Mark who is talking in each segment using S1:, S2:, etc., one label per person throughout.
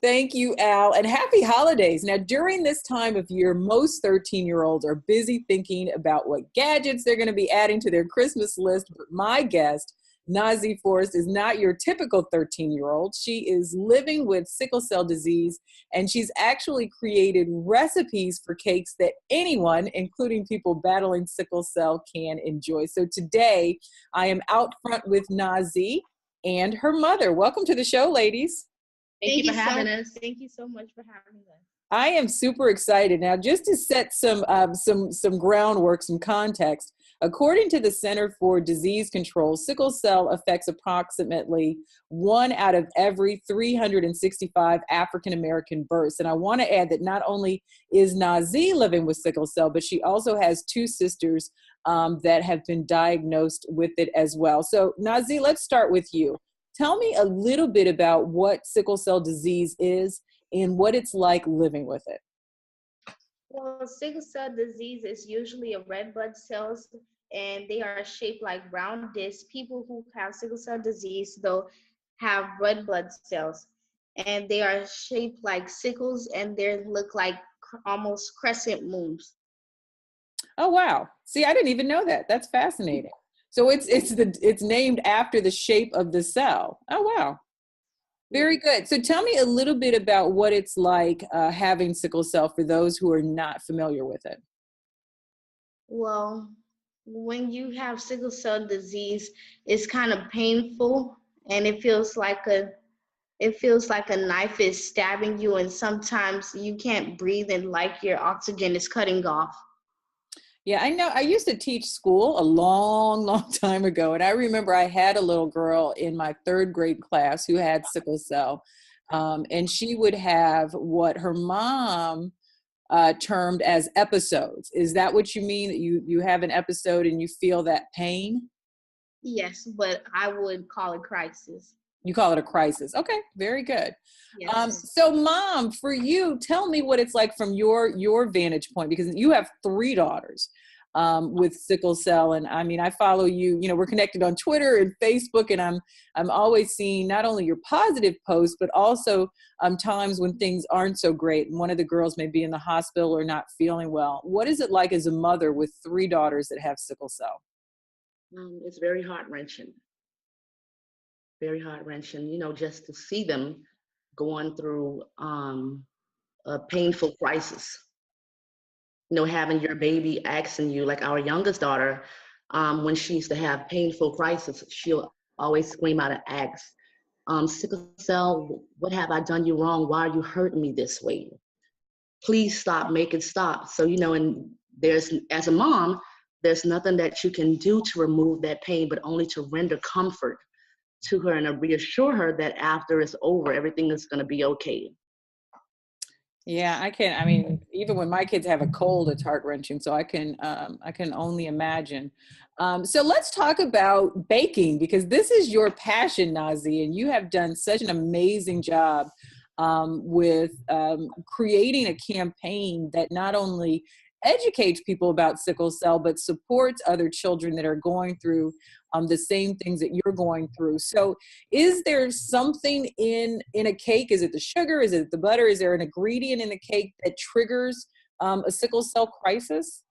S1: Thank you, Al, and happy holidays. Now, during this time of year, most 13-year-olds are busy thinking about what gadgets they're going to be adding to their Christmas list. But my guest, Nazi Forrest, is not your typical 13-year-old. She is living with sickle cell disease, and she's actually created recipes for cakes that anyone, including people battling sickle cell, can enjoy. So today, I am out front with Nazi and her mother. Welcome to the show, ladies.
S2: Thank you for having us. Thank you so much for having us.
S1: I am super excited. Now, just to set some groundwork, some context, according to the Center for Disease Control, sickle cell affects approximately 1 out of every 365 African American births. And I want to add that not only is Nazi living with sickle cell, but she also has 2 sisters that have been diagnosed with it as well. So, Nazi, let's start with you. Tell me a little bit about what sickle cell disease is and what it's like living with it.
S2: Well, sickle cell disease is usually a red blood cells, and they are shaped like round discs. People who have sickle cell disease, though, have red blood cells, and they are shaped like sickles, and they look like almost crescent moons.
S1: Oh, wow. See, I didn't even know that. That's fascinating. So it's named after the shape of the cell. Oh, wow. Very good. So tell me a little bit about what it's like having sickle cell for those who are not familiar with it.
S2: Well, when you have sickle cell disease, it's kind of painful, and it feels like a knife is stabbing you, and sometimes you can't breathe and like your oxygen is cutting off.
S1: Yeah, I know. I used to teach school a long, long time ago. And I remember I had a little girl in my 3rd grade class who had sickle cell. And she would have what her mom termed as episodes. Is that what you mean? That you have an episode and you feel that pain?
S2: Yes, but I would call it crisis.
S1: You call it a crisis. Okay, very good.
S2: Yes.
S1: So Mom, for you, tell me what it's like from your vantage point, because you have 3 daughters with sickle cell. And I mean, I follow you, we're connected on Twitter and Facebook, and I'm always seeing not only your positive posts, but also times when things aren't so great. And one of the girls may be in the hospital or not feeling well. What is it like as a mother with 3 daughters that have sickle cell?
S3: It's very heart-wrenching. Very heart-wrenching, just to see them going through a painful crisis. Having your baby asking you, like our youngest daughter, when she used to have painful crisis, she'll always scream out and ask, sickle cell, what have I done you wrong? Why are you hurting me this way? Please stop, make it stop. So, and as a mom, there's nothing that you can do to remove that pain, but only to render comfort to her and reassure her that after it's over, everything is going to be okay.
S1: Yeah, I mean, even when my kids have a cold, it's heart-wrenching. So I can only imagine. So let's talk about baking, because this is your passion, Nazi, and you have done such an amazing job with creating a campaign that not only educates people about sickle cell, but supports other children that are going through the same things that you're going through. So is there something in a cake? Is it the sugar? Is it the butter? Is there an ingredient in the cake that triggers a sickle cell crisis?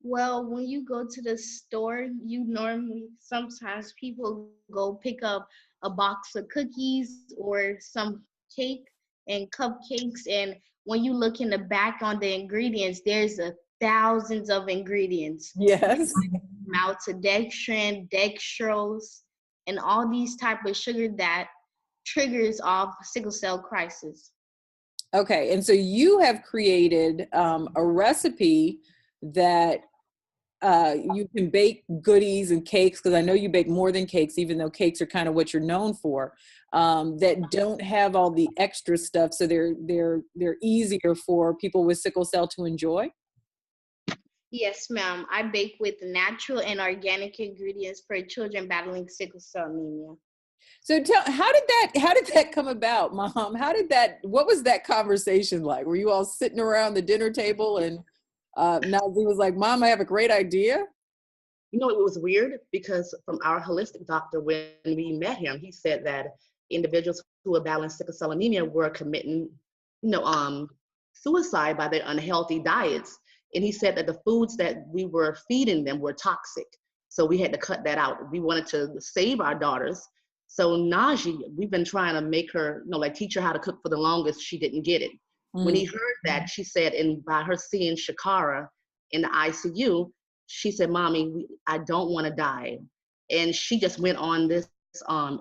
S2: Well, when you go to the store, sometimes people go pick up a box of cookies or some cake and cupcakes, and when you look in the back on the ingredients, there's thousands of ingredients.
S1: Yes.
S2: Maltodextrin, dextrose, and all these type of sugar that triggers off sickle cell crisis.
S1: Okay, and so you have created a recipe that you can bake goodies and cakes, because I know you bake more than cakes, even though cakes are kind of what you're known for, that don't have all the extra stuff, so they're easier for people with sickle cell to enjoy.
S2: Yes, ma'am. I bake with natural and organic ingredients for children battling sickle cell anemia.
S1: So how did that come about, Mom? What was that conversation like? Were you all sitting around the dinner table and Nazi was like, Mom, I have a great idea?
S3: It was weird because from our holistic doctor, when we met him, he said that individuals who are battling sickle cell anemia were committing, suicide by their unhealthy diets. And he said that the foods that we were feeding them were toxic. So we had to cut that out. We wanted to save our daughters. So Najee, we've been trying to make her, teach her how to cook for the longest. She didn't get it. When he heard that, she said, and by her seeing Shakara in the ICU, she said, Mommy, I don't want to die. And she just went on this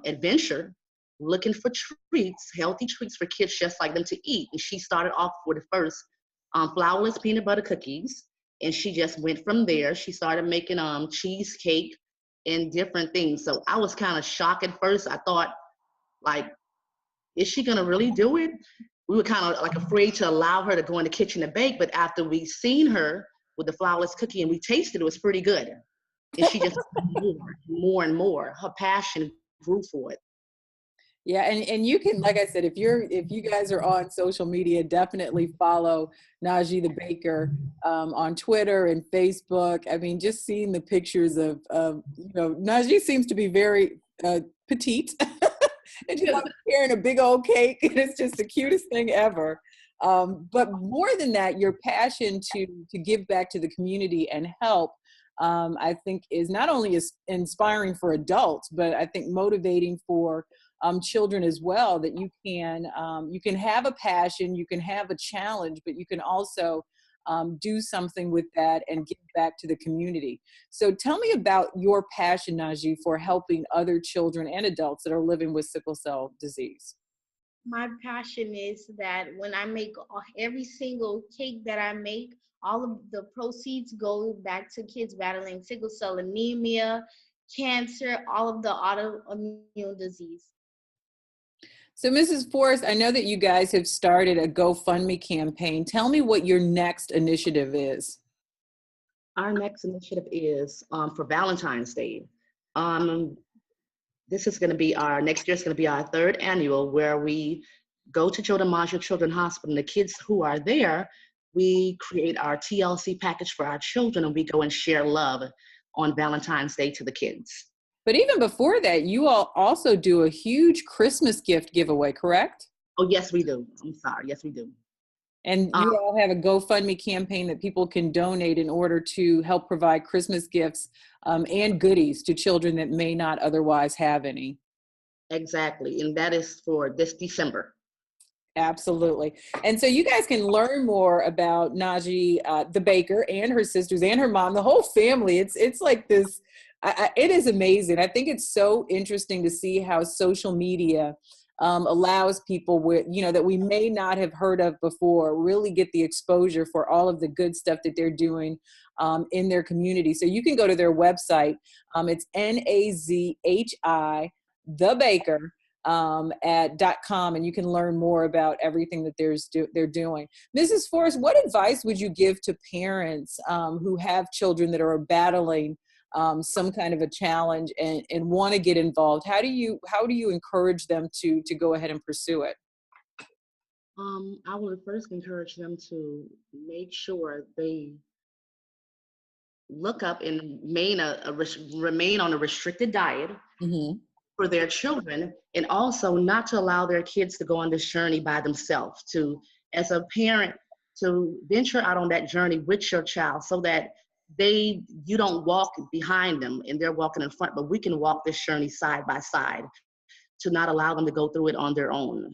S3: adventure looking for treats, healthy treats for kids just like them to eat. And she started off with the first flourless peanut butter cookies. And she just went from there. She started making cheesecake and different things. So I was kind of shocked at first. I thought, like, is she gonna really do it? We were kind of like afraid to allow her to go in the kitchen to bake, but after we seen her with the flourless cookie and we tasted it, it was pretty good. And she just more and more. Her passion grew for it.
S1: Yeah, and you can, like I said, if you guys are on social media, definitely follow Najee the Baker on Twitter and Facebook. I mean, just seeing the pictures of Najee seems to be very petite, and she's like carrying a big old cake, and it's just the cutest thing ever. But more than that, your passion to give back to the community and help, I think, is not only inspiring for adults, but I think motivating for children as well, that you can have a passion, you can have a challenge, but you can also do something with that and give back to the community. So tell me about your passion, Najee, for helping other children and adults that are living with sickle cell disease.
S2: My passion is that when I make every single cake that I make, all of the proceeds go back to kids battling sickle cell anemia, cancer, all of the autoimmune disease.
S1: So Mrs. Forrest, I know that you guys have started a GoFundMe campaign. Tell me what your next initiative is.
S3: Our next initiative is for Valentine's Day. This is going to be next year is going to be our third annual, where we go to Joe DiMaggio Children's Hospital, and the kids who are there, we create our TLC package for our children, and we go and share love on Valentine's Day to the kids.
S1: But even before that, you all also do a huge Christmas gift giveaway, correct?
S3: Oh, yes, we do. I'm sorry. Yes, we do.
S1: And you all have a GoFundMe campaign that people can donate in order to help provide Christmas gifts and goodies to children that may not otherwise have any.
S3: Exactly. And that is for this December. Absolutely.
S1: And so you guys can learn more about Najee the Baker and her sisters and her mom, the whole family. It's like this. It is amazing. I think it's so interesting to see how social media allows people that we may not have heard of before really get the exposure for all of the good stuff that they're doing in their community. So you can go to their website. It's NAZHI the Baker .com, and you can learn more about everything that they're doing. Mrs. Forrest, what advice would you give to parents who have children that are battling some kind of a challenge and want to get involved? How do you encourage them to go ahead and pursue it?
S3: I would first encourage them to make sure they look up and remain on a restricted diet for their children, and also not to allow their kids to go on this journey by themselves. To, as a parent, to venture out on that journey with your child, so that you don't walk behind them and they're walking in front, but we can walk this journey side by side, to not allow them to go through it on their own.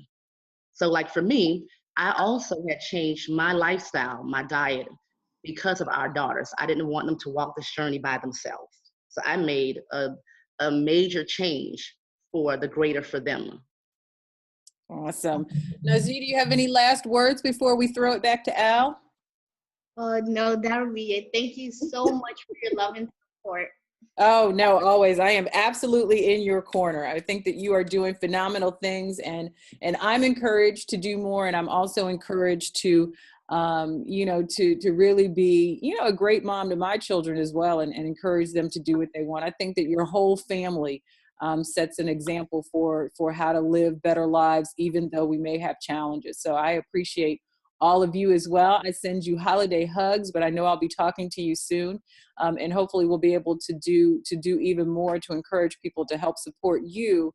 S3: So like for me, I also had changed my lifestyle, my diet, because of our daughters. I didn't want them to walk this journey by themselves. So I made a major change for the greater for them.
S1: Awesome. Najee, do you have any last words before we throw it back to Al?
S2: No, that'll be it. Thank you so much for your love and support.
S1: Oh, no, always. I am absolutely in your corner. I think that you are doing phenomenal things, and I'm encouraged to do more. And I'm also encouraged to, to really be, a great mom to my children as well, and encourage them to do what they want. I think that your whole family sets an example for how to live better lives, even though we may have challenges. So I appreciate all of you as well. I send you holiday hugs, but I know I'll be talking to you soon. And hopefully we'll be able to do even more to encourage people to help support you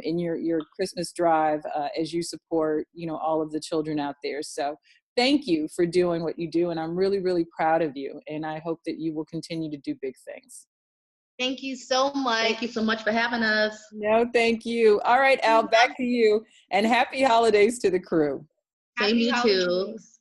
S1: in your Christmas drive as you support, all of the children out there. So thank you for doing what you do. And I'm really, really proud of you. And I hope that you will continue to do big things.
S2: Thank you so much.
S3: Thank you so much for having us.
S1: No, thank you. All right, Al, back to you. And happy holidays to the crew.
S3: Same
S2: Happy
S3: you too.
S2: holidays.